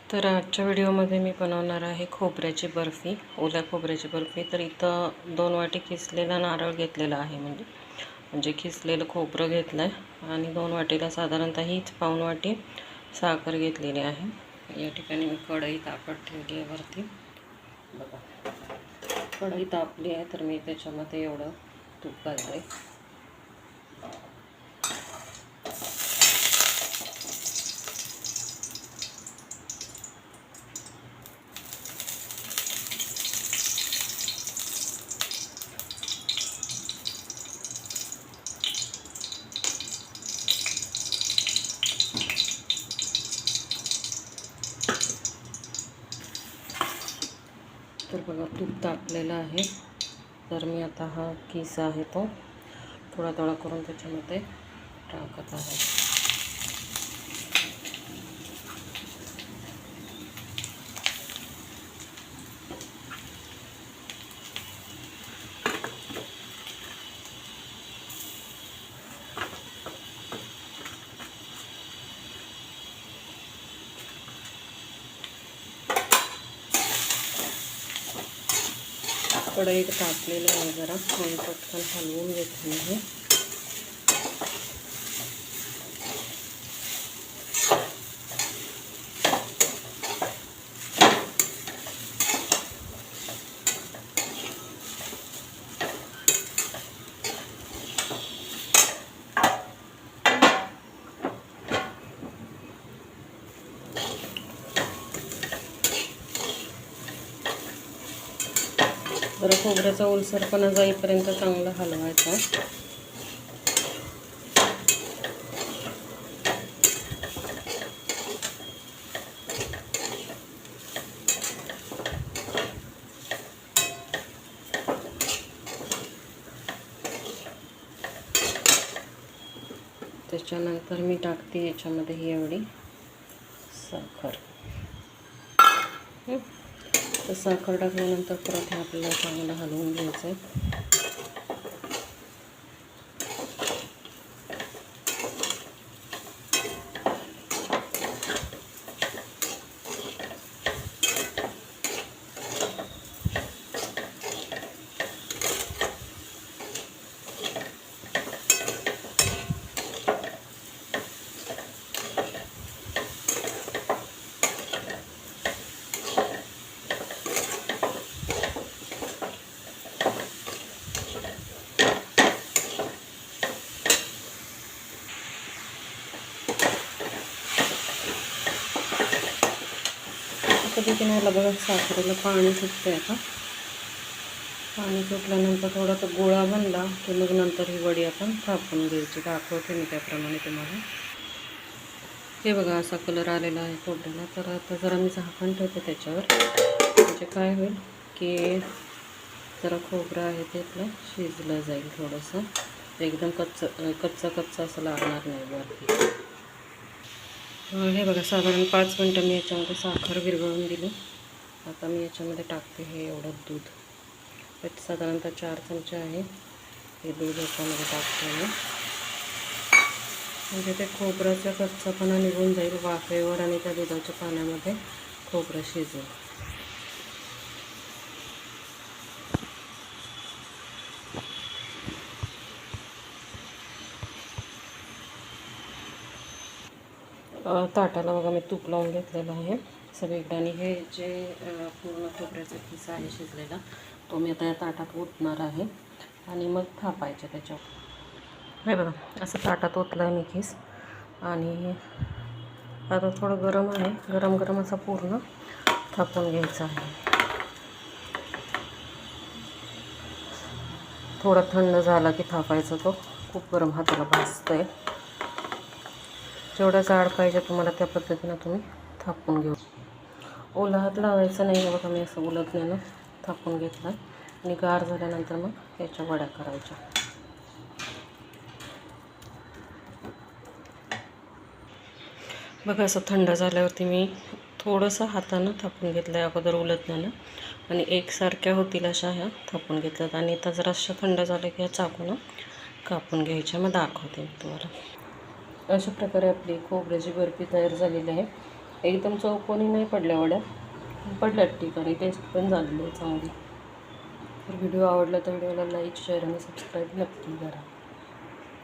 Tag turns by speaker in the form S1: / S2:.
S1: तर आजच्या व्हिडिओमध्ये मी बनवणार आहे खोबऱ्याची बर्फी, ओल्या खोबऱ्याची बर्फी। तर इथं 2 वाटी किसलेला नारळ घेतलेला आहे, म्हणजे किसलेलं खोबरं घेतलं आहे आणि 2 वाटीला साधारणतः हीच पाऊण वाटी साखर घेतलेली आहे। या ठिकाणी मी कढई तापत ठेवली आहे वरती। बघा, कढई तापली आहे तर मी त्याच्यामध्ये एवढं तूप घालते। तर बघा, तूप तापलेलं आहे। तर मी आता हा किस आहे तो थोडा थोडा करून त्याच्यामध्ये टाकत आहे। कढई तापलेलं आहे जरा, आणि पटकन हलवून घेतली आहे। जरा खोबऱ्याचा ओलसरपणा जाईपर्यंत चांगलं हलवायचा। त्याच्यानंतर मी टाकते याच्यामध्ये ही एवढी साखर। तर साखर टाकल्यानंतर परत हे आपल्याला चांगलं हलवून घ्यायचं आहे। पद्धतीने याला बघा, साखरेला पाणी सुटते। आता पाणी सुटल्यानंतर थोडा तो गोळा बनला की मग नंतर ही वडी आपण थापून घ्यायची। दाखवते मी त्याप्रमाणे तुम्हाला। हे बघा, असा कलर आलेला आहे खोबऱ्याला। तर आता जरा मी झाकण ठेवते त्याच्यावर, म्हणजे काय होईल की जरा खोबरं आहे ते आपलं शिजलं जाईल थोडंसं, एकदम कच्चं असं लागणार नाही वरती। हे बघा, साधारण 5 मिनटं मी याच्यामध्ये साखर विरघळून दिली। आता मी याच्यामध्ये टाकते हे एवढं दूध। साधारणतः 4 चमचे आहे हे दूध याच्यामध्ये टाकते मी, म्हणजे ते खोबऱ्याचा कच्चापणा निघून जाईल वाफेवर आणि त्या दुधाच्या पाण्यामध्ये खोबरं शिजेल। ताटाला बघा मी तूप लावून घेतलेलं आहे सगळीकडे, आणि हे जे पूर्ण खोबऱ्याचा खिसा आहे शिजलेला तो मी आता या ताटात ओतणार आहे आणि मग थापायचे त्याच्यावर। हे बघा, असं ताटात ओतलं आहे मी खिस, आणि आता थोडं गरम आहे, गरम गरम असा पूर्ण थापून घ्यायचा आहे। थोडा थंड झाला की थापायचा, तो खूप गरम हाताला भाजतंय। जेवढा जाड पाहिजे तुम्हाला त्या पद्धतीनं तुम्ही थापून घेऊ। ओला हात लावायचा नाही। बघा, मी असं उलटण्यानं थापून घेतला आणि गार झाल्यानंतर मग याच्या वड्या करायच्या। बघा, असं थंड झाल्यावरती मी थोडंसं हातानं थापून घेतलं आहे अगोदर उलटण्यानं, आणि एकसारख्या होतील अशा ह्या थापून घेतल्यात। आणि आता जराशा थंड झालं की ह्या चाकूनं कापून घ्यायच्या। मग दाखवते मी तुम्हाला। अशा प्रकारे आपली खोबऱ्याची बर्फी तयार झालेली आहे। एकदम चौकोनी नाही पडल्या वड्या, पडल्यात ठिकाणी, टेस्ट पण झालेली आहे चांगली. तर व्हिडिओ आवडला तर व्हिडिओला लाईक, शेअर आणि सबस्क्राईब नक्की करा.